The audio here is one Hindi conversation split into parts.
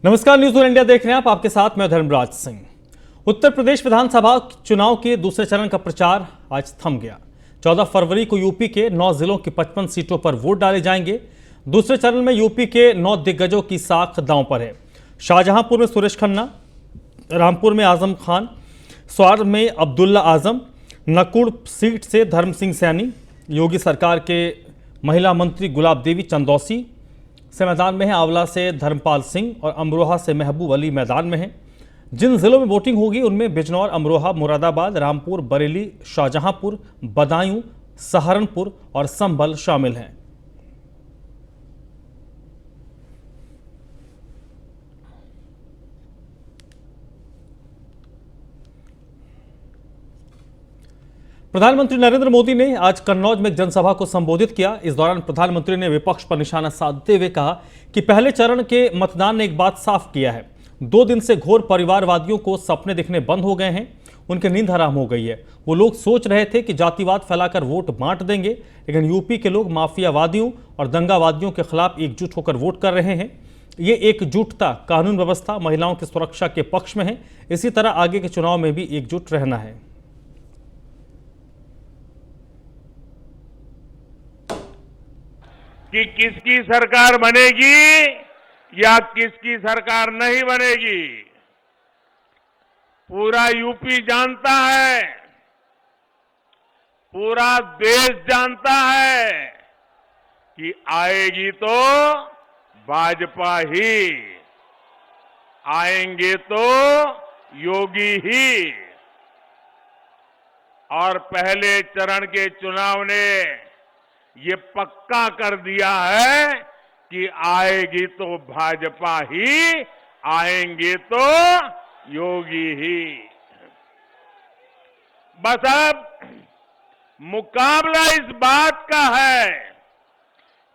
नमस्कार, न्यूज़ वन इंडिया देख रहे हैं आप। आपके साथ मैं धर्मराज सिंह। उत्तर प्रदेश विधानसभा चुनाव के दूसरे चरण का प्रचार आज थम गया। 14 फरवरी को यूपी के 9 जिलों की 55 सीटों पर वोट डाले जाएंगे। दूसरे चरण में यूपी के 9 दिग्गजों की साख दांव पर है। शाहजहांपुर में सुरेश खन्ना, रामपुर में आजम खान, स्वार में अब्दुल्ला आजम, नकुड़ सीट से धर्म सिंह सैनी, योगी सरकार के महिला मंत्री गुलाब देवी चंदौसी से मैदान में है, आंवला से धर्मपाल सिंह और अमरोहा से महबूब अली मैदान में है। जिन जिलों में वोटिंग होगी उनमें बिजनौर, अमरोहा, मुरादाबाद, रामपुर, बरेली, शाहजहांपुर, बदायूं, सहारनपुर और संभल शामिल हैं। प्रधानमंत्री नरेंद्र मोदी ने आज कन्नौज में एक जनसभा को संबोधित किया। इस दौरान प्रधानमंत्री ने विपक्ष पर निशाना साधते हुए कहा कि पहले चरण के मतदान ने एक बात साफ किया है, 2 दिन से घोर परिवारवादियों को सपने दिखने बंद हो गए हैं, उनकी नींद हराम हो गई है। वो लोग सोच रहे थे कि जातिवाद फैलाकर वोट बांट देंगे, लेकिन यूपी के लोग माफियावादियों और दंगावादियों के खिलाफ एकजुट होकर वोट कर रहे हैं। ये एकजुटता कानून व्यवस्था, महिलाओं की सुरक्षा के पक्ष में है। इसी तरह आगे के चुनाव में भी एकजुट रहना है। कि किसकी सरकार बनेगी या किसकी सरकार नहीं बनेगी, पूरा यूपी जानता है, पूरा देश जानता है कि आएगी तो भाजपा ही, आएंगे तो योगी ही। और पहले चरण के चुनाव ने ये पक्का कर दिया है कि आएगी तो भाजपा ही, आएंगे तो योगी ही। बस अब मुकाबला इस बात का है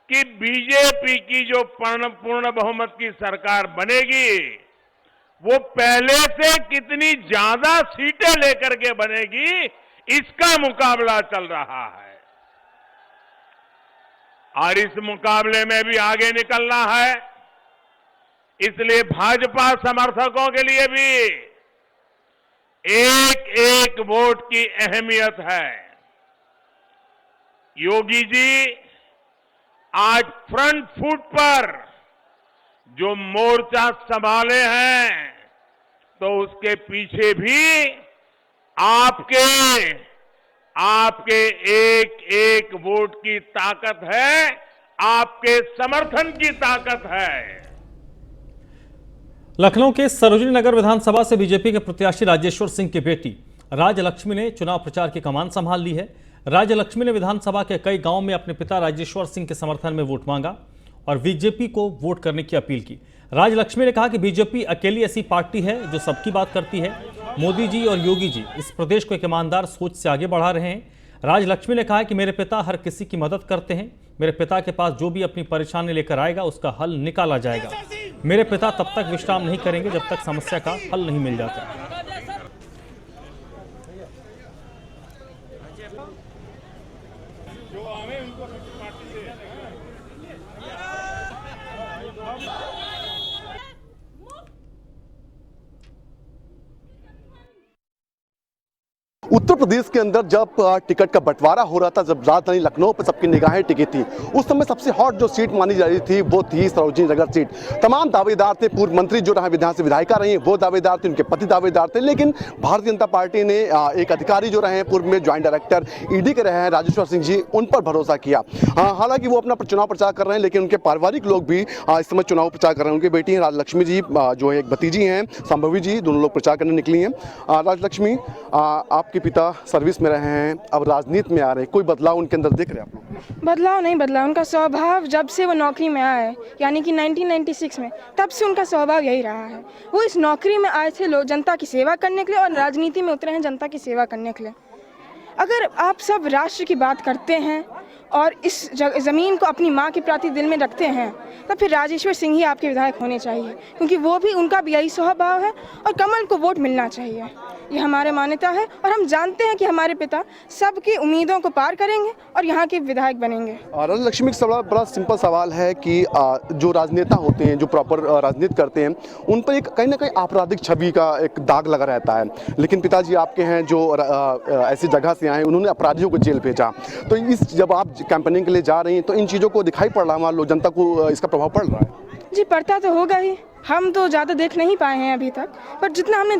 कि बीजेपी की जो पूर्ण बहुमत की सरकार बनेगी वो पहले से कितनी ज्यादा सीटें लेकर के बनेगी, इसका मुकाबला चल रहा है। और इस मुकाबले में भी आगे निकलना है, इसलिए भाजपा समर्थकों के लिए भी एक एक वोट की अहमियत है। योगी जी आज फ्रंट फुट पर जो मोर्चा संभाले हैं, तो उसके पीछे भी आपके एक एक वोट की ताकत है, आपके समर्थन की ताकत है। लखनऊ के सरोजिनी नगर विधानसभा से बीजेपी के प्रत्याशी राजेश्वर सिंह की बेटी राजलक्ष्मी ने चुनाव प्रचार की कमान संभाल ली है। राजलक्ष्मी ने विधानसभा के कई गांवों में अपने पिता राजेश्वर सिंह के समर्थन में वोट मांगा और बीजेपी को वोट करने की अपील की। राजलक्ष्मी ने कहा कि बीजेपी अकेली ऐसी पार्टी है जो सबकी बात करती है। मोदी जी और योगी जी इस प्रदेश को एक ईमानदार सोच से आगे बढ़ा रहे हैं। राजलक्ष्मी ने कहा कि मेरे पिता हर किसी की मदद करते हैं। मेरे पिता के पास जो भी अपनी परेशानी लेकर आएगा उसका हल निकाला जाएगा। मेरे पिता तब तक विश्राम नहीं करेंगे जब तक समस्या का हल नहीं मिल जाता। उत्तर प्रदेश के अंदर जब टिकट का बंटवारा हो रहा था, जब राजधानी लखनऊ पर सबकी निगाहें टिकी थी, उस समय सबसे हॉट जो सीट मानी जा रही थी वो थी सरोजिनी नगर सीट। तमाम दावेदार थे, पूर्व मंत्री जो रहा विधान से विधायिका रही वो दावेदार थे, उनके पति दावेदार थे। लेकिन भारतीय जनता पार्टी ने एक अधिकारी जो रहे पूर्व में ज्वाइंट डायरेक्टर ईडी के रहे हैं राजेश्वर सिंह जी, उन पर भरोसा किया। हालांकि वो अपना चुनाव प्रचार कर रहे हैं, लेकिन उनके पारिवारिक लोग भी इस समय चुनाव प्रचार कर रहे हैं। उनकी बेटी हैं राजलक्ष्मी जी, जो एक भतीजी हैं संभवी जी, दोनों लोग प्रचार करने निकली हैं। राजलक्ष्मी, आपके पिता सर्विस में रहे हैं, अब राजनीति में आ रहे हैं, कोई बदलाव उनके अंदर देख रहे हैं आप लोग? बदलाव नहीं बदला, उनका स्वभाव जब से वो नौकरी में आए, यानी कि 1996 में, तब से उनका स्वभाव यही रहा है। वो इस नौकरी में आए थे लोग जनता की सेवा करने के लिए, और राजनीति में उतरे हैं जनता की सेवा करने के लिए। अगर आप सब राष्ट्र की बात करते हैं और इस ज़मीन को अपनी माँ के प्रति दिल में रखते हैं, तो फिर राजेश्वर सिंह ही आपके विधायक होने चाहिए, क्योंकि वो भी, उनका भी यही स्वभाव है और कमल को वोट मिलना चाहिए। ये हमारे मान्यता है और हम जानते हैं कि हमारे पिता सबकी उम्मीदों को पार करेंगे और यहाँ के विधायक बनेंगे। राजा लक्ष्मी का बड़ा सिंपल सवाल है कि जो राजनेता होते हैं, जो प्रॉपर राजनीति करते हैं, उन पर एक कहीं ना कहीं आपराधिक छवि का एक दाग लगा रहता है। लेकिन पिताजी आपके हैं जो ऐसी जगह से आए, उन्होंने अपराधियों को जेल भेजा। तो जब आप कैंपेनिंग के लिए जा रही हैं तो इन चीज़ों को दिखाई पड़ रहा है, मान लो जनता को इसका प्रभाव पड़ रहा है? जी, पड़ता तो होगा ही। हम तो ज़्यादा देख नहीं पाए हैं अभी तक, पर जितना हमने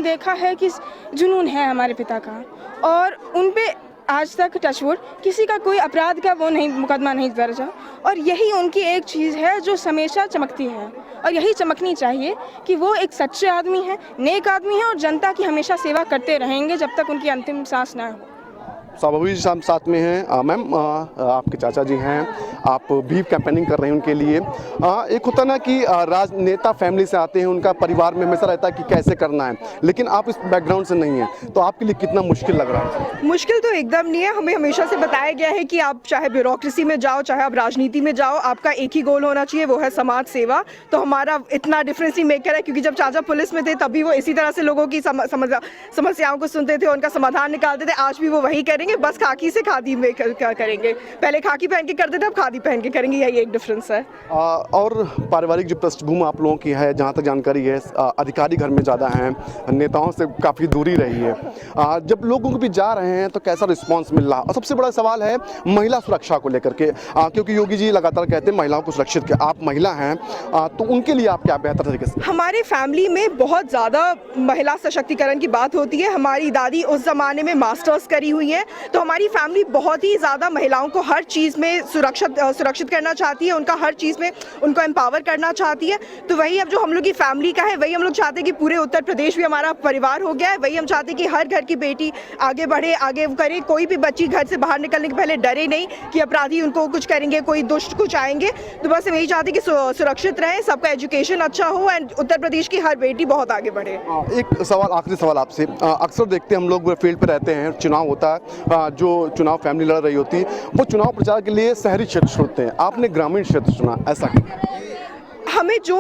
देखा है कि जुनून है हमारे पिता का और उन पे आज तक टचवुड किसी का कोई अपराध का मुकदमा नहीं दर्ज है। और यही उनकी एक चीज़ है जो हमेशा चमकती है और यही चमकनी चाहिए कि वो एक सच्चे आदमी हैं, नेक आदमी हैं और जनता की हमेशा सेवा करते रहेंगे जब तक उनकी अंतिम सांस ना हो। स्वाभाविक जी साथ में हैं। मैम, आपके चाचा जी हैं, आप भी कैंपेनिंग कर रहे हैं उनके लिए। एक होता ना कि राजनेता फैमिली से आते हैं, उनका परिवार में हमेशा रहता है कि कैसे करना है, लेकिन आप इस बैकग्राउंड से नहीं हैं, तो आपके लिए कितना मुश्किल लग रहा है? मुश्किल तो एकदम नहीं है। हमें हमेशा से बताया गया है कि आप चाहे ब्यूरोक्रेसी में जाओ, चाहे आप राजनीति में जाओ, आपका एक ही गोल होना चाहिए, वो है समाज सेवा। तो हमारा इतना डिफरेंस नहीं मेकर है, क्योंकि जब चाचा पुलिस में थे तभी वो इसी तरह से लोगों की समस्याओं को सुनते थे, उनका समाधान निकालते थे। आज भी वो वही करेंगे, बस खाकी से खादी में करेंगे। पहले खाकी पहन के करते थे, अब खादी पहन के करेंगे, यही एक डिफरेंस है। और पारिवारिक जो पृष्ठभूमि आप लोगों की है, जहाँ तक जानकारी है, अधिकारी घर में ज़्यादा हैं, नेताओं से काफ़ी दूरी रही है। जब लोगों को भी जा रहे हैं तो कैसा रिस्पांस मिल रहा? और सबसे बड़ा सवाल है महिला सुरक्षा को लेकर के, क्योंकि योगी जी लगातार कहते हैं महिलाओं को सुरक्षित किया। आप महिला हैं, तो उनके लिए आप क्या बेहतर तरीके से? हमारे फैमिली में बहुत ज़्यादा महिला सशक्तिकरण की बात होती है। हमारी दादी उस ज़माने में मास्टर्स करी हुई हैं, तो हमारी फैमिली बहुत ही ज़्यादा महिलाओं को हर चीज़ में सुरक्षित करना चाहती है, उनका हर चीज़ में उनको एम्पावर करना चाहती है। तो वही अब जो हम लोग की फैमिली का है, वही हम लोग चाहते हैं कि पूरे उत्तर प्रदेश भी हमारा परिवार हो गया है। वही हम चाहते हैं कि हर घर की बेटी आगे बढ़े, आगे करे, कोई भी बच्ची घर से बाहर निकलने के पहले डरे नहीं कि अपराधी उनको कुछ करेंगे, कोई दुष्ट कुछ आएंगे। तो बस हम यही चाहते हैं कि सुरक्षित रहें, सबका एजुकेशन अच्छा हो एंड उत्तर प्रदेश की हर बेटी बहुत आगे बढ़े। एक सवाल, आखिरी सवाल आपसे। अक्सर देखते हैं हम लोग फील्ड पे रहते हैं, चुनाव होता है, जो चुनाव फैमिली लड़ रही होती है, वो चुनाव प्रचार के लिए शहरी क्षेत्र चुनते हैं, आपने ग्रामीण क्षेत्र चुना, ऐसा क्यों? हमें जो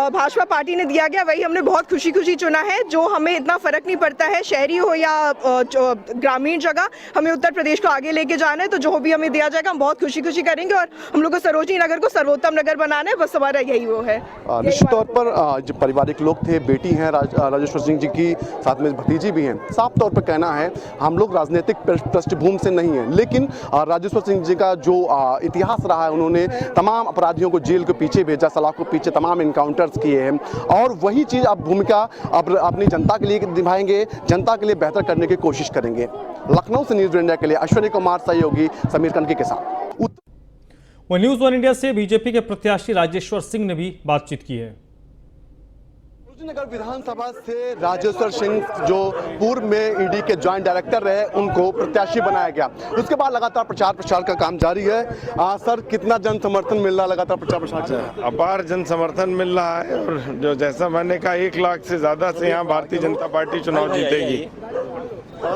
भाजपा पार्टी ने दिया गया वही हमने बहुत खुशी चुना है। जो हमें इतना फर्क नहीं पड़ता है शहरी हो या ग्रामीण जगह, हमें उत्तर प्रदेश को आगे लेके जाना है। तो जो भी हमें दिया जाएगा हम बहुत खुशी करेंगे और हम लोग को सरोजनी नगर को सर्वोत्तम नगर बनाना है, बस हमारा यही वो है। निश्चित तौर पर जो पारिवारिक लोग थे, बेटी हैं राजेश्वर सिंह जी की, साथ में भतीजी भी हैं, साफ तौर पर कहना है हम लोग राजनीतिक पृष्ठभूमि से नहीं हैं, लेकिन राजेश्वर सिंह जी का जो इतिहास रहा है, उन्होंने तमाम अपराधियों को जेल के पीछे भेजा, सलाखों पीछे तमाम इनकाउंटर्स किए हैं, और वही चीज़ अब भूमिका अब अपनी जनता के लिए निभाएंगे, जनता के लिए बेहतर करने की कोशिश करेंगे। लखनऊ से न्यूज़ इंडिया के लिए अश्विनी कुमार सहयोगी समीर कनकी के साथ। वह न्यूज़ वन इंडिया से बीजेपी के प्रत्याशी राजेश्वर सिंह ने भी बातचीत की है। नगर विधानसभा से राजेश्वर सिंह जो पूर्व में ईडी के ज्वाइंट डायरेक्टर रहे, उनको प्रत्याशी बनाया गया। उसके बाद लगातार प्रचार का काम जारी है। सर, कितना जन समर्थन मिल रहा है लगातार प्रचार? अपार जन समर्थन मिल रहा है और जो जैसा मैंने कहा 1 लाख से ज्यादा से यहाँ भारतीय जनता पार्टी चुनाव जीतेगी।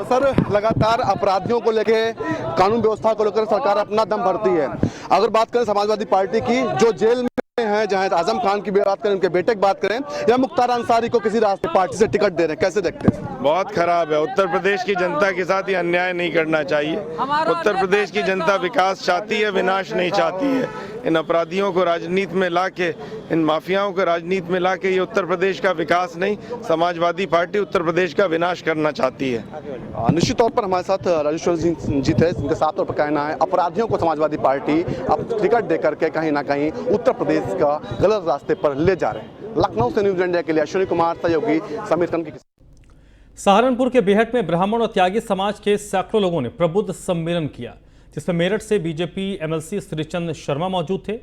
सर, लगातार अपराधियों को लेके, कानून व्यवस्था को लेकर सरकार अपना दम भरती है। अगर बात करें समाजवादी पार्टी की, जो जेल हैं, जहां आजम खान की बात करें, उनके बेटे की बात करें, या मुख्तार अंसारी को किसी राष्ट्रीय पार्टी से टिकट दे रहे हैं, कैसे देखते हैं? बहुत खराब है। उत्तर प्रदेश की जनता के साथ ये अन्याय नहीं करना चाहिए। उत्तर प्रदेश की जनता विकास चाहती है, विनाश नहीं चाहती है। इन अपराधियों को राजनीति में लाके, इन माफियाओं को राजनीति में लाके ये उत्तर प्रदेश का विकास नहीं, समाजवादी पार्टी उत्तर प्रदेश का विनाश करना चाहती है। निश्चित तौर पर हमारे साथ राजेश्वर सिंह जी थे, जिनके साथ तौर पर कहना है अपराधियों को समाजवादी पार्टी अब टिकट देकर के कहीं ना कहीं उत्तर प्रदेश का गलत रास्ते पर ले जा रहे हैं। लखनऊ से न्यूज़ इंडिया के लिए अश्विनी कुमार सहयोगी समीर कनकी। सहारनपुर के बेहट में ब्राह्मण और त्यागी समाज के सैकड़ों लोगों ने प्रबुद्ध सम्मेलन किया, जिसमें मेरठ से बीजेपी एमएलसी श्रीचंद शर्मा मौजूद थे।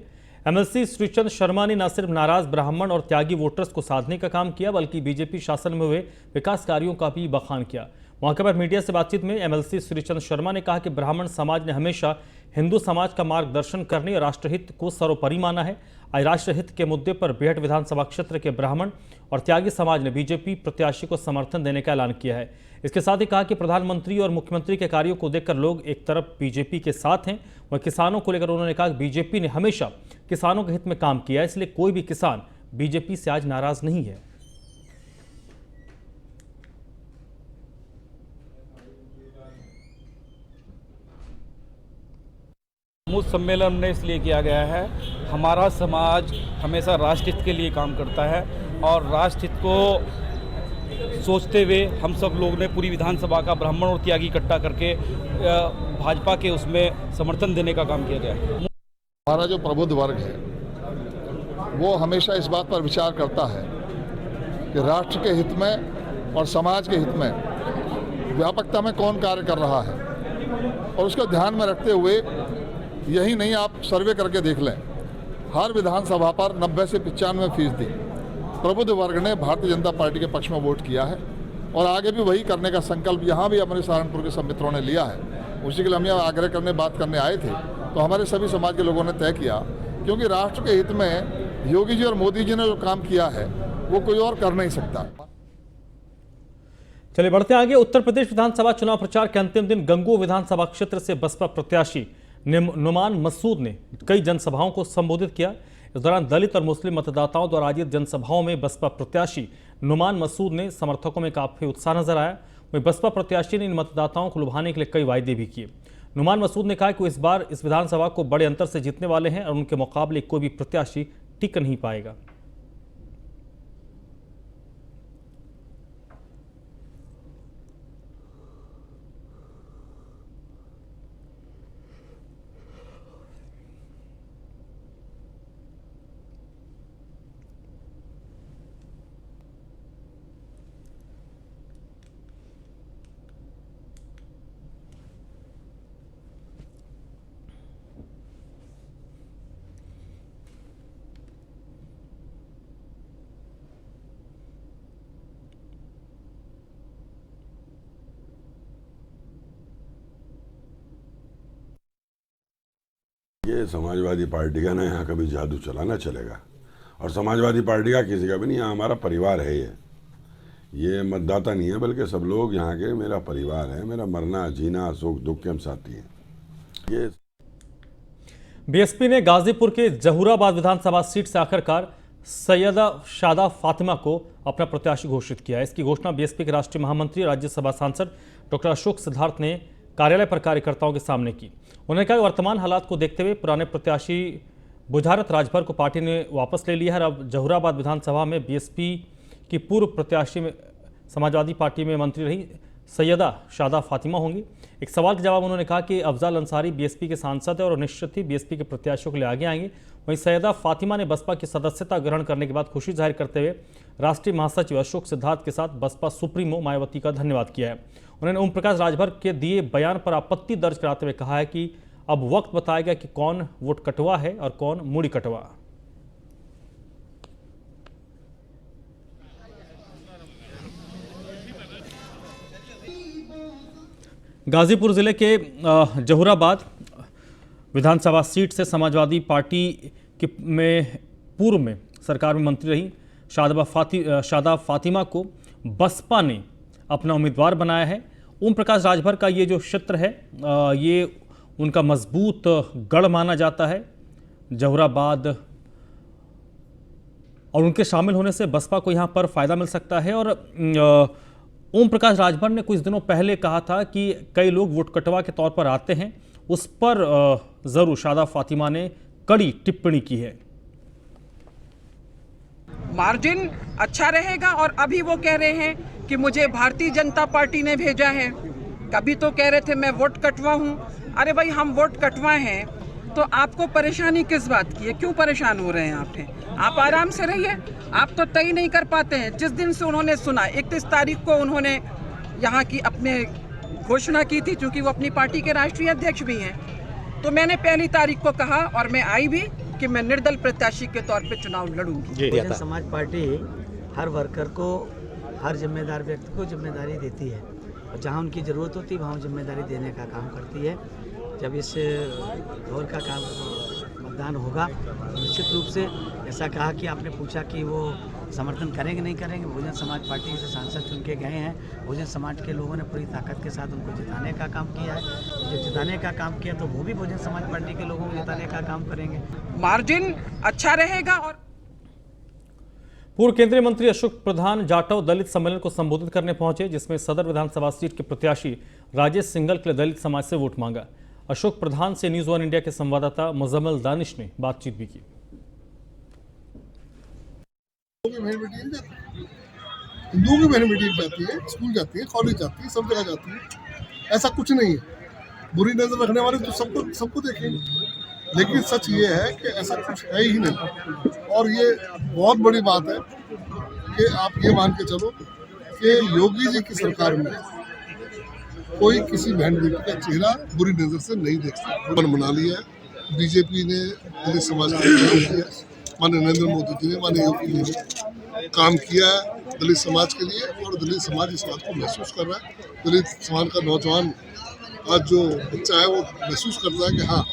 एमएलसी श्रीचंद शर्मा ने न सिर्फ नाराज ब्राह्मण और त्यागी वोटर्स को साधने का काम किया, बल्कि बीजेपी शासन में हुए विकास कार्यों का भी बखान किया। मौके पर मीडिया से बातचीत में एमएलसी श्रीचंद शर्मा ने कहा कि ब्राह्मण समाज ने हमेशा हिंदू समाज का मार्गदर्शन करने और राष्ट्रहित को सर्वोपरि माना है। आज राष्ट्रहित के मुद्दे पर बेहट विधानसभा क्षेत्र के ब्राह्मण और त्यागी समाज ने बीजेपी प्रत्याशी को समर्थन देने का ऐलान किया है। इसके साथ ही कहा कि प्रधानमंत्री और मुख्यमंत्री के कार्यों को देखकर लोग एक तरफ बीजेपी के साथ हैं, वह किसानों को लेकर उन्होंने कहा कि बीजेपी ने हमेशा किसानों के हित में काम किया है, इसलिए कोई भी किसान बीजेपी से आज नाराज नहीं है। समूह सम्मेलन ने इसलिए किया गया है, हमारा समाज हमेशा राष्ट्रहित के लिए काम करता है और राष्ट्रहित को सोचते हुए हम सब लोग ने पूरी विधानसभा का ब्राह्मण और त्यागी इकट्ठा करके भाजपा के उसमें समर्थन देने का काम किया गया है। हमारा जो प्रबुद्ध वर्ग है वो हमेशा इस बात पर विचार करता है कि राष्ट्र के हित में और समाज के हित में व्यापकता में कौन कार्य कर रहा है, और उसको ध्यान में रखते हुए यही नहीं, आप सर्वे करके देख लें, हर विधानसभा पर 90 से 95% प्रबुद्ध वर्ग ने भारतीय जनता पार्टी के पक्ष में वोट किया है और आगे भी वही करने का संकल्प यहाँ भी हमारे सहारनपुर के सब मित्रों ने लिया है। उसी के लिए हम यहाँ आग्रह करने बात करने आए थे, तो हमारे सभी समाज के लोगों ने तय किया, क्योंकि राष्ट्र के हित में योगी जी और मोदी जी ने जो काम किया है वो कोई और कर नहीं सकता। चलिए बढ़ते आगे। उत्तर प्रदेश विधानसभा चुनाव प्रचार के अंतिम दिन गंगोह विधानसभा क्षेत्र से बसपा प्रत्याशी नुमान मसूद ने कई जनसभाओं को संबोधित किया। इस दौरान दलित और मुस्लिम मतदाताओं द्वारा आयोजित जनसभाओं में बसपा प्रत्याशी नुमान मसूद ने समर्थकों में काफी उत्साह नजर आया। वहीं बसपा प्रत्याशी ने इन मतदाताओं को लुभाने के लिए कई वायदे भी किए। नुमान मसूद ने कहा कि वो इस बार इस विधानसभा को बड़े अंतर से जीतने वाले हैं और उनके मुकाबले कोई भी प्रत्याशी टिक नहीं पाएगा। ये समाजवादी पार्टी का ना यहाँ कभी जादू चलाना चलेगा, और समाजवादी पार्टी का किसी का भी नहीं, यहाँ हमारा परिवार है। ये मतदाता नहीं है, बल्कि सब लोग यहाँ के मेरा परिवार है। मेरा मरना जीना सुख दुख के हम साथी हैं। ये बीएसपी ने गाजीपुर के जहूराबाद विधानसभा सीट से आखिरकार सैयदा शादा फातिमा को अपना प्रत्याशी घोषित किया है। इसकी घोषणा बीएसपी के राष्ट्रीय महामंत्री राज्यसभा सांसद डॉक्टर अशोक सिद्धार्थ ने कार्यालय पर कार्यकर्ताओं के सामने की। उन्होंने कहा कि वर्तमान हालात को देखते हुए पुराने प्रत्याशी बुझारत राजभर को पार्टी ने वापस ले लिया है। अब जहूराबाद विधानसभा में बीएसपी की पूर्व प्रत्याशी में समाजवादी पार्टी में मंत्री रही सैयदा शादा फातिमा होंगी। एक सवाल के जवाब उन्होंने कहा कि अफजाल अंसारी बीएसपी के सांसद है और निश्चित ही बीएसपी के प्रत्याशियों के लिए आगे आएंगे। वहीं सैयदा फातिमा ने बसपा की सदस्यता ग्रहण करने के बाद खुशी जाहिर करते हुए राष्ट्रीय महासचिव अशोक सिद्धार्थ के साथ बसपा सुप्रीमो मायावती का धन्यवाद किया है। उन्होंने ओम प्रकाश राजभर के दिए बयान पर आपत्ति दर्ज कराते हुए कहा है कि अब वक्त बताएगा कि कौन वोट कटवा है और कौन मूड़ी कटवा। गाजीपुर जिले के जहूराबाद विधानसभा सीट से समाजवादी पार्टी की में पूर्व में सरकार में मंत्री रही शादा फातिमा को बसपा ने अपना उम्मीदवार बनाया है। ओम प्रकाश राजभर का ये जो क्षेत्र है ये उनका मजबूत गढ़ माना जाता है जहूराबाद, और उनके शामिल होने से बसपा को यहाँ पर फायदा मिल सकता है। और ओम प्रकाश राजभर ने कुछ दिनों पहले कहा था कि कई लोग वोट कटवा के तौर पर आते हैं, उस पर जरूर शादा फातिमा ने कड़ी टिप्पणी की है। मार्जिन अच्छा रहेगा और अभी वो कह रहे हैं कि मुझे भारतीय जनता पार्टी ने भेजा है। कभी तो कह रहे थे मैं वोट कटवा हूँ। अरे भाई हम वोट कटवाए हैं तो आपको परेशानी किस बात की है? क्यों परेशान हो रहे हैं आप आराम से रहिए। आप तो तय नहीं कर पाते हैं। जिस दिन से उन्होंने सुना 31 तारीख को उन्होंने यहाँ की अपने घोषणा की थी, क्योंकि वो अपनी पार्टी के राष्ट्रीय अध्यक्ष भी हैं, तो मैंने पहली तारीख को कहा और मैं आई भी कि मैं निर्दल प्रत्याशी के तौर पे चुनाव लड़ूंगी। बहुजन समाज पार्टी हर वर्कर को, हर जिम्मेदार व्यक्ति को जिम्मेदारी देती है और जहां उनकी ज़रूरत होती है वहां जिम्मेदारी देने का काम करती है। जब इस दौर का काम मतदान होगा तो निश्चित रूप से ऐसा कहा कि आपने पूछा कि वो समर्थन करेंगे नहीं करेंगे। बहुजन समाज पार्टी से सांसद चुन के गए हैं। बहुजन समाज के लोगों ने पूरी ताकत के साथ उनको जिताने का काम किया है। जब जिताने का काम किया तो वो भी बहुजन समाज पार्टी के लोगों को जिताने का काम करेंगे। मार्जिन अच्छा रहेगा। और पूर्व केंद्रीय मंत्री अशोक प्रधान जाटव दलित सम्मेलन को संबोधित करने पहुंचे, जिसमें सदर विधानसभा सीट के प्रत्याशी राजेश सिंघल के लिए दलित समाज से वोट मांगा। अशोक प्रधान से न्यूज़ 1 इंडिया के संवाददाता मुजम्मिल दानिश ने बातचीत भी की। हिंदुओं की बहन बेटी जाती है, स्कूल जाती है, कॉलेज जाती है, सब जगह जाती है। ऐसा कुछ नहीं है। बुरी नजर रखने वाले तो सबको देखेंगे, लेकिन सच ये है कि ऐसा कुछ है ही नहीं। और ये बहुत बड़ी बात है कि आप ये मान के चलो कि योगी जी की सरकार में कोई किसी बहन बेटी का चेहरा बुरी नजर से नहीं देख सकता। बना लिया है बीजेपी ने, दलित समाज का काम किया, माननीय नरेंद्र मोदी जी ने, माननीय योगी जी ने काम किया है दलित समाज के लिए, और दलित समाज इस बात को महसूस कर रहा है। दलित समाज का नौजवान आज जो बच्चा है वो महसूस करता है कि हाँ,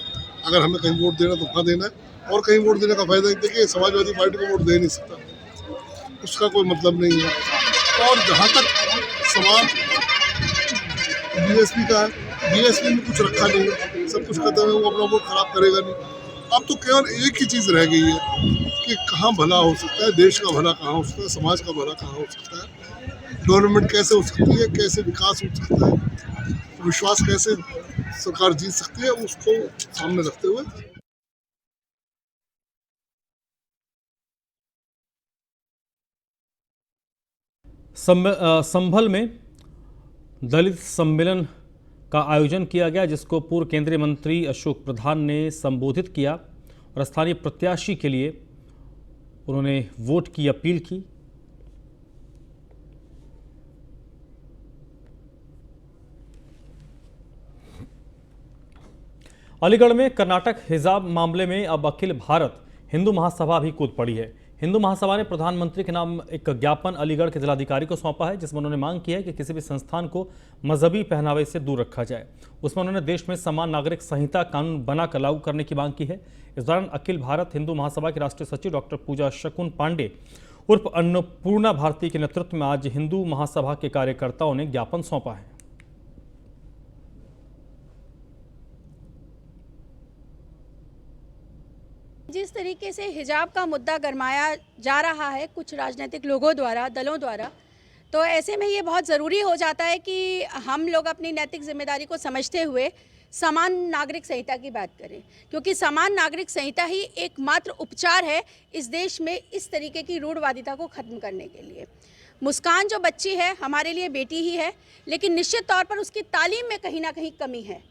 अगर हमें कहीं वोट देना तो वहाँ देना है, और कहीं वोट देने का फायदा नहीं। देखिए, समाजवादी पार्टी को वोट दे नहीं सकता, उसका कोई मतलब नहीं है। और जहाँ तक सवाल बीएसपी का है, बीएसपी में कुछ रखा नहीं है, सब कुछ खत्म है, वो अपना वोट खराब करेगा नहीं। अब तो केवल एक ही चीज़ रह गई है कि कहाँ भला हो सकता है, देश का भला कहाँ हो सकता है, समाज का भला कहाँ हो सकता है, डेवलपमेंट कैसे हो सकती है, कैसे विकास हो सकता है, विश्वास कैसे सरकार जीत सकती है, उसको सामने रखते हुए संभल में दलित सम्मेलन का आयोजन किया गया, जिसको पूर्व केंद्रीय मंत्री अशोक प्रधान ने संबोधित किया और स्थानीय प्रत्याशी के लिए उन्होंने वोट की अपील की। अलीगढ़ में कर्नाटक हिजाब मामले में अब अखिल भारत हिंदू महासभा भी कूद पड़ी है। हिंदू महासभा ने प्रधानमंत्री के नाम एक ज्ञापन अलीगढ़ के जिलाधिकारी को सौंपा है, जिसमें उन्होंने मांग की है कि किसी भी संस्थान को मजहबी पहनावे से दूर रखा जाए। उसमें उन्होंने देश में समान नागरिक संहिता कानून बनाकर लागू करने की मांग की है। इस दौरान अखिल भारत हिंदू महासभा की राष्ट्रीय सचिव डॉक्टर पूजा शकुन पांडे उर्फ अन्नपूर्णा भारती के नेतृत्व में आज हिंदू महासभा के कार्यकर्ताओं ने ज्ञापन सौंपा है। जिस तरीके से हिजाब का मुद्दा गरमाया जा रहा है कुछ राजनीतिक लोगों द्वारा, दलों द्वारा, तो ऐसे में ये बहुत ज़रूरी हो जाता है कि हम लोग अपनी नैतिक जिम्मेदारी को समझते हुए समान नागरिक संहिता की बात करें, क्योंकि समान नागरिक संहिता ही एकमात्र उपचार है इस देश में इस तरीके की रूढ़वादिता को ख़त्म करने के लिए। मुस्कान जो बच्ची है हमारे लिए बेटी ही है, लेकिन निश्चित तौर पर उसकी तालीम में कहीं ना कहीं कमी है।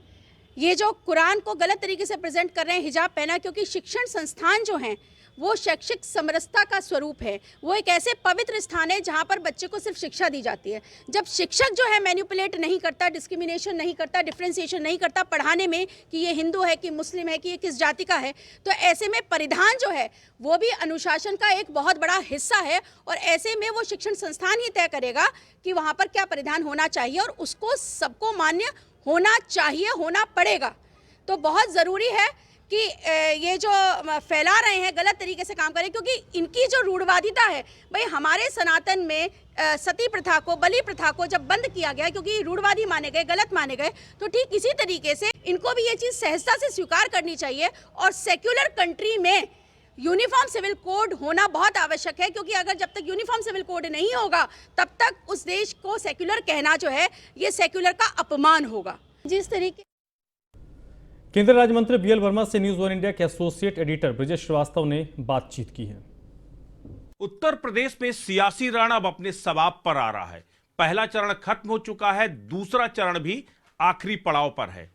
ये जो कुरान को गलत तरीके से प्रेजेंट कर रहे हैं हिजाब पहना, क्योंकि शिक्षण संस्थान जो हैं वो शैक्षिक समरसता का स्वरूप है। वो एक ऐसे पवित्र स्थान है जहाँ पर बच्चे को सिर्फ शिक्षा दी जाती है। जब शिक्षक जो है मैनिपुलेट नहीं करता, डिस्क्रिमिनेशन नहीं करता, डिफ्रेंसिएशन नहीं करता पढ़ाने में कि ये हिंदू है कि मुस्लिम है कि ये किस जाति का है, तो ऐसे में परिधान जो है वो भी अनुशासन का एक बहुत बड़ा हिस्सा है। और ऐसे में वो शिक्षण संस्थान ही तय करेगा कि वहाँ पर क्या परिधान होना चाहिए, और उसको सबको मान्य होना चाहिए, होना पड़ेगा। तो बहुत ज़रूरी है कि ये जो फैला रहे हैं गलत तरीके से काम करें, क्योंकि इनकी जो रूढ़वादिता है, भाई हमारे सनातन में सती प्रथा को, बलि प्रथा को जब बंद किया गया क्योंकि रूढ़वादी माने गए, गलत माने गए, तो ठीक इसी तरीके से इनको भी ये चीज़ सहजता से स्वीकार करनी चाहिए। और सेक्युलर कंट्री में यूनिफॉर्म सिविल कोड होना बहुत आवश्यक है, क्योंकि अगर जब तक यूनिफॉर्म सिविल कोड नहीं होगा तब तक उस देश को सेक्युलर कहना जो है ये सेक्युलर का अपमान होगा। जिस तरीके केंद्रीय राज्य मंत्री बीएल वर्मा से न्यूज़ 1 इंडिया के एसोसिएट एडिटर ब्रिजेश श्रीवास्तव ने बातचीत की है। उत्तर प्रदेश में सियासी रण अब अपने समाप्त पर आ रहा है। पहला चरण खत्म हो चुका है, दूसरा चरण भी आखिरी पड़ाव पर है।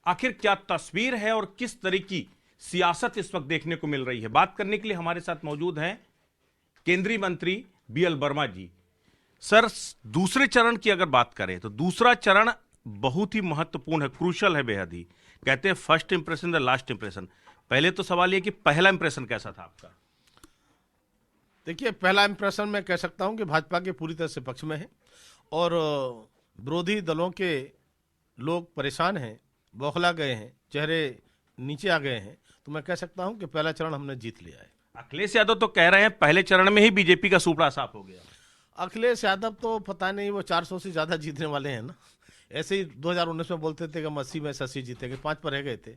आखिर क्या तस्वीर है और किस तरह की सियासत इस वक्त देखने को मिल रही है, बात करने के लिए हमारे साथ मौजूद हैं केंद्रीय मंत्री बीएल वर्मा जी। सर, दूसरे चरण की अगर बात करें तो दूसरा चरण बहुत ही महत्वपूर्ण है, क्रूशल है बेहद ही। कहते हैं first impression the last impression. पहले तो सवाल ये कि पहला इंप्रेशन कैसा था आपका? देखिए, पहला इंप्रेशन मैं कह सकता हूं कि भाजपा के पूरी तरह से पक्ष में है और विरोधी दलों के लोग परेशान हैं, बौखला गए हैं, चेहरे नीचे आ गए हैं, तो मैं कह सकता हूं कि पहला चरण हमने जीत लिया है। अखिलेश यादव तो कह रहे हैं पहले चरण में ही बीजेपी का सुपड़ा साफ हो गया। अखिलेश यादव तो पता नहीं, वो 400 से ज़्यादा जीतने वाले हैं ना। ऐसे ही 2019 में बोलते थे कि हम 80 में 80 जीतेंगे, 5 पर रह गए थे।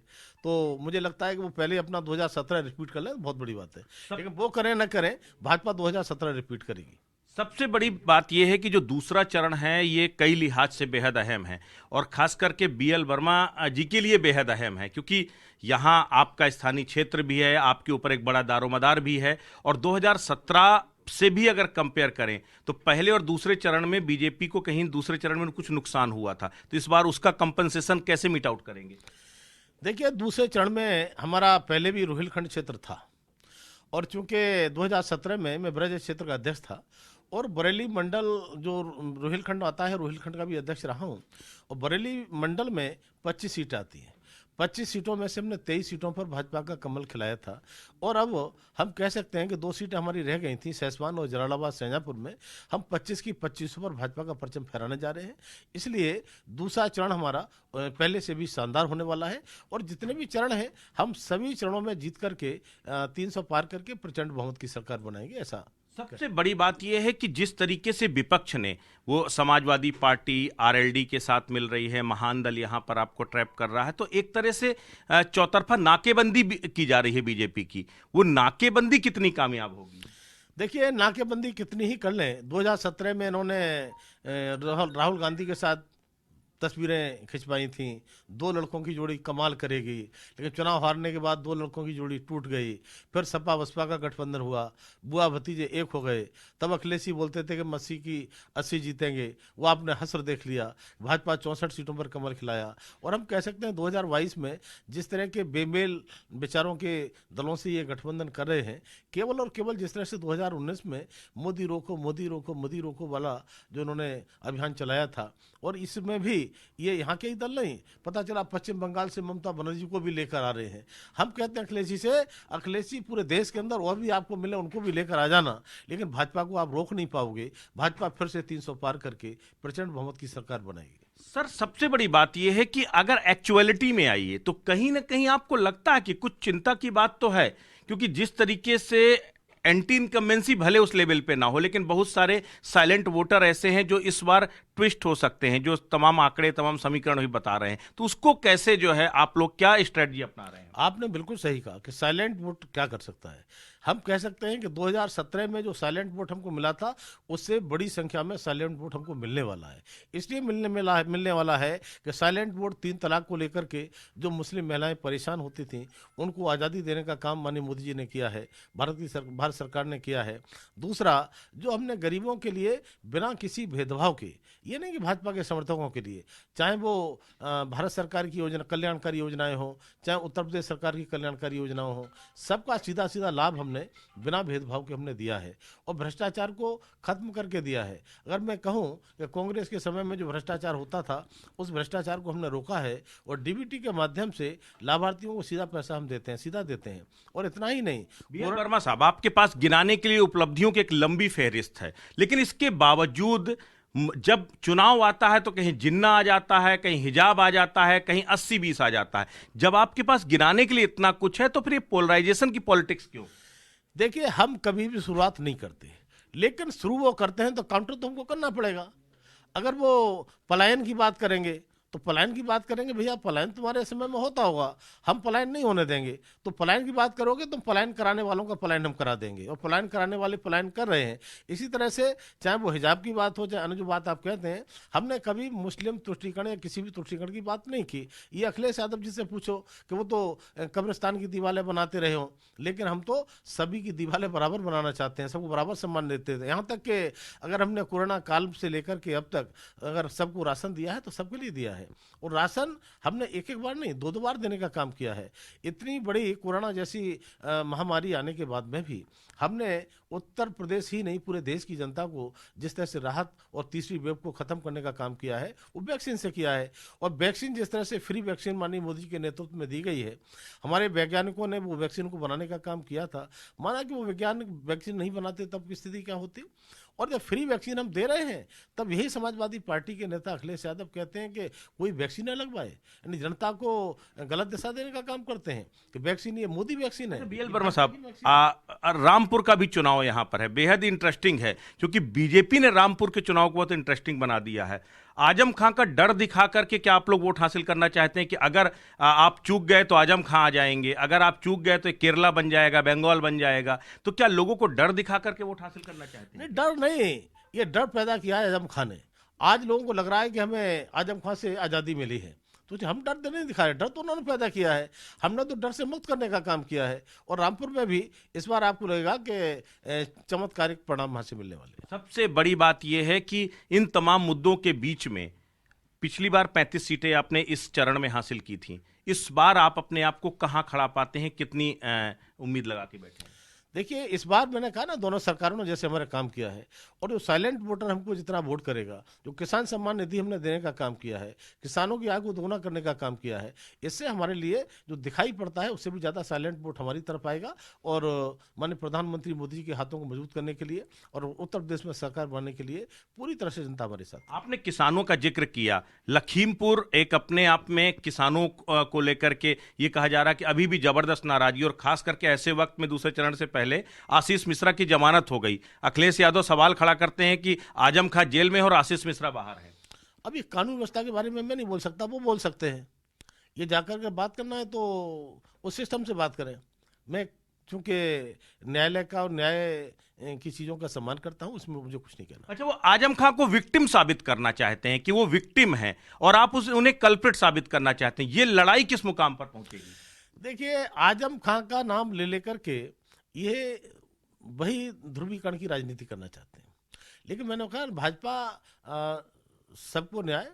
तो मुझे लगता है कि वो पहले अपना 2017 रिपीट कर लें, बहुत बड़ी बात है। लेकिन वो करें न करें, भाजपा 2017 रिपीट करेगी। सबसे बड़ी बात यह है कि जो दूसरा चरण है ये कई लिहाज से बेहद अहम है और खास करके बीएल वर्मा जी के लिए बेहद अहम है, क्योंकि यहाँ आपका स्थानीय क्षेत्र भी है, आपके ऊपर एक बड़ा दारोमदार भी है और 2017 से भी अगर कंपेयर करें तो पहले और दूसरे चरण में बीजेपी को कहीं दूसरे चरण में कुछ नुकसान हुआ था, तो इस बार उसका कंपनसेशन कैसे मीट आउट करेंगे? देखिए, दूसरे चरण में हमारा पहले भी रोहिलखंड क्षेत्र था और चूंकि 2017 में मैं ब्रज क्षेत्र का अध्यक्ष था और बरेली मंडल जो रोहिलखंड आता है, रोहिलखंड का भी अध्यक्ष रहा हूँ और बरेली मंडल में 25 सीट आती हैं। 25 सीटों में से हमने 23 सीटों पर भाजपा का कमल खिलाया था और अब हम कह सकते हैं कि 2 सीटें हमारी रह गई थी, सैसवान और जलालाबाद सैजापुर में। हम 25 की 25 पर भाजपा का परचम फहराने जा रहे हैं, इसलिए दूसरा चरण हमारा पहले से भी शानदार होने वाला है और जितने भी चरण हैं हम सभी चरणों में जीत करके 300 पार करके प्रचंड बहुमत की सरकार बनाएंगे। ऐसा सबसे बड़ी बात यह है कि जिस तरीके से विपक्ष ने वो समाजवादी पार्टी आरएलडी के साथ मिल रही है, महान दल यहां पर आपको ट्रैप कर रहा है, तो एक तरह से चौतरफा नाकेबंदी की जा रही है बीजेपी की। वो नाकेबंदी कितनी कामयाब होगी? देखिए, नाकेबंदी कितनी ही कर लें, 2017 में इन्होंने राहुल गांधी के साथ तस्वीरें खिंचवाई थी, 2 लड़कों की जोड़ी कमाल करेगी, लेकिन चुनाव हारने के बाद 2 लड़कों की जोड़ी टूट गई। फिर सपा बसपा का गठबंधन हुआ, बुआ भतीजे एक हो गए। तब अखिलेश बोलते थे कि 80 की 80 जीतेंगे, वो आपने हसर देख लिया। भाजपा 64 सीटों पर कमल खिलाया और हम कह सकते हैं 2022 में जिस तरह के बेमेल विचारों के दलों से ये गठबंधन कर रहे हैं, केवल और केवल जिस तरह से 2019 में मोदी रोको मोदी रोको मोदी रोको वाला जो उन्होंने अभियान चलाया था, और इसमें भी ये यहाँ के ही दल नहीं, पता चला पश्चिम बंगाल से ममता बनर्जी को भी लेकर आ रहे हैं। हम कहते हैं अखिलेश जी पूरे देश के अंदर और भी आपको मिले उनको भी लेकर आ जाना, लेकिन भाजपा को आप रोक नहीं पाओगे। भाजपा फिर से 300 पार करके प्रचंड बहुमत की सरकार बनाएगी। सर, सबसे बड़ी बात यह है कि अगर एक्चुअलिटी में आइए तो कहीं ना कहीं आपको लगता है कि कुछ चिंता की बात तो है, क्योंकि जिस तरीके से एंटी इनकम्बेंसी भले उस लेवल पे ना हो, लेकिन बहुत सारे साइलेंट वोटर ऐसे हैं जो इस बार ट्विस्ट हो सकते हैं, जो तमाम आंकड़े तमाम समीकरण भी बता रहे हैं, तो उसको कैसे जो है आप लोग क्या स्ट्रेटजी अपना रहे हैं? आपने बिल्कुल सही कहा कि साइलेंट वोट क्या कर सकता है। हम कह सकते हैं कि 2017 में जो साइलेंट वोट हमको मिला था उससे बड़ी संख्या में साइलेंट वोट हमको मिलने वाला है। इसलिए मिलने वाला है कि साइलेंट वोट 3 तलाक को लेकर के जो मुस्लिम महिलाएं परेशान होती थीं उनको आज़ादी देने का काम माननीय मोदी जी ने किया है, भारत सरकार ने किया है। दूसरा, जो हमने गरीबों के लिए बिना किसी भेदभाव के, ये नहीं कि भाजपा के समर्थकों के लिए, चाहे वो भारत सरकार की योजना कल्याणकारी योजनाएं हो, चाहे उत्तर प्रदेश सरकार की कल्याणकारी योजनाएं हो, सबका सीधा सीधा लाभ हमने बिना भेदभाव के हमने दिया है और भ्रष्टाचार को खत्म करके दिया है। अगर मैं कहूं कि कांग्रेस के समय में जो भ्रष्टाचार होता था उस भ्रष्टाचार को हमने रोका है और डीबीटी के माध्यम से लाभार्थियों को सीधा पैसा हम देते हैं, सीधा देते हैं। और इतना ही नहीं, बीएल वर्मा साहब, आपके पास गिनाने के लिए उपलब्धियों की एक लंबी फहरिस्त है, लेकिन इसके बावजूद जब चुनाव आता है तो कहीं जिन्ना आ जाता है, कहीं हिजाब आ जाता है, कहीं 80-20 आ जाता है। जब आपके पास गिनाने के लिए इतना कुछ है तो फिर ये पोलराइजेशन की पॉलिटिक्स क्यों? देखिए, हम कभी भी शुरुआत नहीं करते, लेकिन शुरू वो करते हैं तो काउंटर तो हमको करना पड़ेगा। अगर वो पलायन की बात करेंगे तो पलायन की बात करेंगे, भैया पलायन तुम्हारे समय में होता होगा, हम पलायन नहीं होने देंगे। तो पलायन की बात करोगे तो पलायन कराने वालों का पलायन हम करा देंगे और पलायन कराने वाले पलायन कर रहे हैं। इसी तरह से चाहे वो हिजाब की बात हो, चाहे अन्य जो बात आप कहते हैं, हमने कभी मुस्लिम तुष्टीकरण या किसी भी तुष्टीकरण की बात नहीं की। ये अखिलेश यादव जी से पूछो कि वो तो कब्रिस्तान की दीवारें बनाते रहे हों, लेकिन हम तो सभी की दीवारें बराबर बनाना चाहते हैं, सबको बराबर सम्मान देते थे। यहाँ तक कि अगर हमने कोरोना काल से लेकर के अब तक अगर सबको राशन दिया है तो सबके लिए दिया है, और राशन हमने एक बार नहीं 2 बार देने का काम किया है। इतनी बड़ी कोरोना जैसी महामारी आने के बाद में भी हमने उत्तर प्रदेश ही नहीं पूरे देश की जनता को जिस तरह से राहत और तीसरी वेव को खत्म करने का काम किया है वो वैक्सीन से किया है। और वैक्सीन जिस तरह से फ्री वैक्सीन माननीय मोदी जी के नेतृत्व में दी गई है, हमारे वैज्ञानिकों ने वो वैक्सीन को बनाने का काम किया था। माना कि वो वैज्ञानिक वैक्सीन नहीं बनाते तब की स्थिति क्या होती। और जब फ्री वैक्सीन हम दे रहे हैं तब यही समाजवादी पार्टी के नेता अखिलेश यादव कहते हैं कि कोई वैक्सीन न लगवाए, यानी जनता को गलत दिशा देने का काम करते हैं कि वैक्सीन ये मोदी वैक्सीन है। बीएल वर्मा साहब, रामपुर का भी चुनाव यहाँ पर है, बेहद इंटरेस्टिंग है क्योंकि बीजेपी ने रामपुर के चुनाव को बहुत इंटरेस्टिंग बना दिया है। आजम खां का डर दिखा करके क्या आप लोग वोट हासिल करना चाहते हैं कि अगर आप चूक गए तो आजम खां आ जाएंगे, अगर आप चूक गए तो केरला बन जाएगा, बंगाल बन जाएगा, तो क्या लोगों को डर दिखा करके वोट हासिल करना चाहते हैं? नहीं, डर नहीं, ये डर पैदा किया है आजम खां ने। आज लोगों को लग रहा है कि हमें आजम खां से आज़ादी मिली है, तो हम डर नहीं दिखाए, डर तो उन्होंने पैदा किया है, हमने तो डर से मुक्त करने का काम किया है। और रामपुर में भी इस बार आपको लगेगा कि चमत्कारिक परिणाम वहाँ से मिलने वाले हैं। सबसे बड़ी बात यह है कि इन तमाम मुद्दों के बीच में पिछली बार 35 सीटें आपने इस चरण में हासिल की थी, इस बार आप अपने आप को कहाँ खड़ा पाते हैं, कितनी उम्मीद लगा के बैठे हैं? देखिए, इस बार मैंने कहा ना, दोनों सरकारों ने जैसे हमारा काम किया है, और जो साइलेंट वोटर हमको जितना वोट करेगा, जो किसान सम्मान निधि हमने देने का काम किया है, किसानों की आय को दोगुना करने का काम किया है, इससे हमारे लिए जो दिखाई पड़ता है उससे भी ज़्यादा साइलेंट वोट हमारी तरफ आएगा। और माननीय प्रधानमंत्री मोदी जी के हाथों को मजबूत करने के लिए और उत्तर प्रदेश में सरकार बनाने के लिए पूरी तरह से जनता हमारे साथ। आपने किसानों का जिक्र किया, लखीमपुर एक अपने आप में किसानों को लेकर के ये कहा जा रहा है कि अभी भी जबरदस्त नाराजगी, और खास करके ऐसे वक्त में दूसरे चरण से पहले आशीष मिश्रा की जमानत हो गई। अखिलेश यादव सवाल खड़ा करते हैं कि आजम खां जेल में है और आशीष मिश्रा बाहर है। अब ये कानून व्यवस्था के बारे में मैं नहीं बोल सकता, वो बोल सकते हैं। ये जाकर के बात करना है तो उस सिस्टम से बात करें। मैं चूंकि न्यायालय का और न्याय की चीज़ों का सम्मान करता हूं, उसमें मुझे कुछ नहीं कहना। अच्छा, वो आजम खां को विक्टिम साबित करना चाहते हैं कि वो विक्टिम है और आप उन्हें कल्प्रिट साबित करना चाहते हैं। ये लड़ाई किस मुकाम पर पहुंचेगी? देखिए, आजम खां का नाम ले लेकर के ये वही ध्रुवीकरण की राजनीति करना चाहते हैं, लेकिन मैंने कहा भाजपा सबको न्याय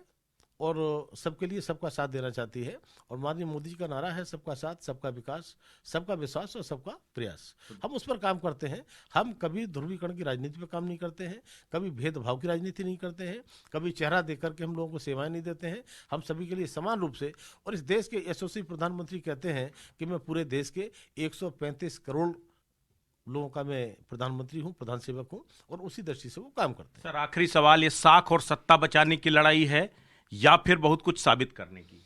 और सबके लिए सबका साथ देना चाहती है, और माननीय मोदी जी का नारा है सबका साथ, सबका विकास, सबका विश्वास और सबका प्रयास। हम उस पर काम करते हैं। हम कभी ध्रुवीकरण की राजनीति पर काम नहीं करते हैं, कभी भेदभाव की राजनीति नहीं करते हैं, कभी चेहरा देकर के हम लोगों को सेवाएं नहीं देते हैं। हम सभी के लिए समान रूप से, और इस देश के यशस्वी प्रधानमंत्री कहते हैं कि मैं पूरे देश के 135 करोड़ लोगों का मैं प्रधानमंत्री हूं, प्रधान सेवक हूं, और उसी दृष्टि से वो काम करते हैं। सर, आखिरी सवाल, ये साख और सत्ता बचाने की लड़ाई है या फिर बहुत कुछ साबित करने की?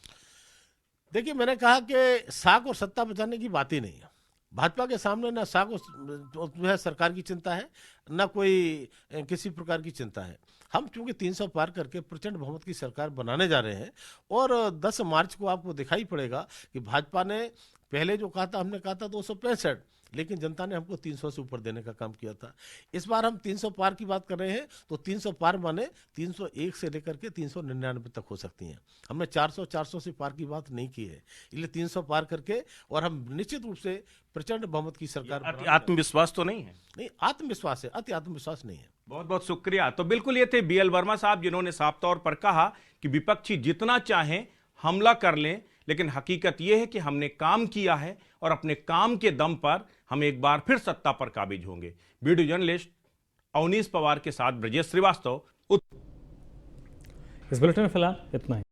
देखिए, मैंने कहा कि साख और सत्ता बचाने की बात ही नहीं है। भाजपा के सामने ना साख जो है सरकार की चिंता है, ना कोई किसी प्रकार की चिंता है। हम चूंकि 300 पार करके प्रचंड बहुमत की सरकार बनाने जा रहे हैं, और 10 मार्च को आपको दिखाई पड़ेगा कि भाजपा ने पहले जो कहा था, हमने कहा था 265, लेकिन जनता ने हमको 300 से ऊपर देने का काम किया था। इस बार हम 300 पार की बात कर रहे हैं, तो 300 पार माने 301 से लेकर के 399 तक हो सकती हैं। हमने 400 से पार की बात नहीं की है, इसलिए 300 पार करके, और हम निश्चित रूप से प्रचंड बहुमत की सरकार। आत्मविश्वास तो नहीं है? नहीं, आत्मविश्वास है, अति आत्मविश्वास नहीं है। बहुत बहुत शुक्रिया। तो बिल्कुल ये थे बीएल वर्मा साहब, जिन्होंने साफ तौर पर कहा कि विपक्षी जितना चाहें हमला कर लें, लेकिन हकीकत यह है कि हमने काम किया है और अपने काम के दम पर हम एक बार फिर सत्ता पर काबिज होंगे। वीडियो जर्नलिस्ट अवनीश पवार के साथ ब्रजेश श्रीवास्तव। इस बुलेटिन में फिलहाल इतना ही।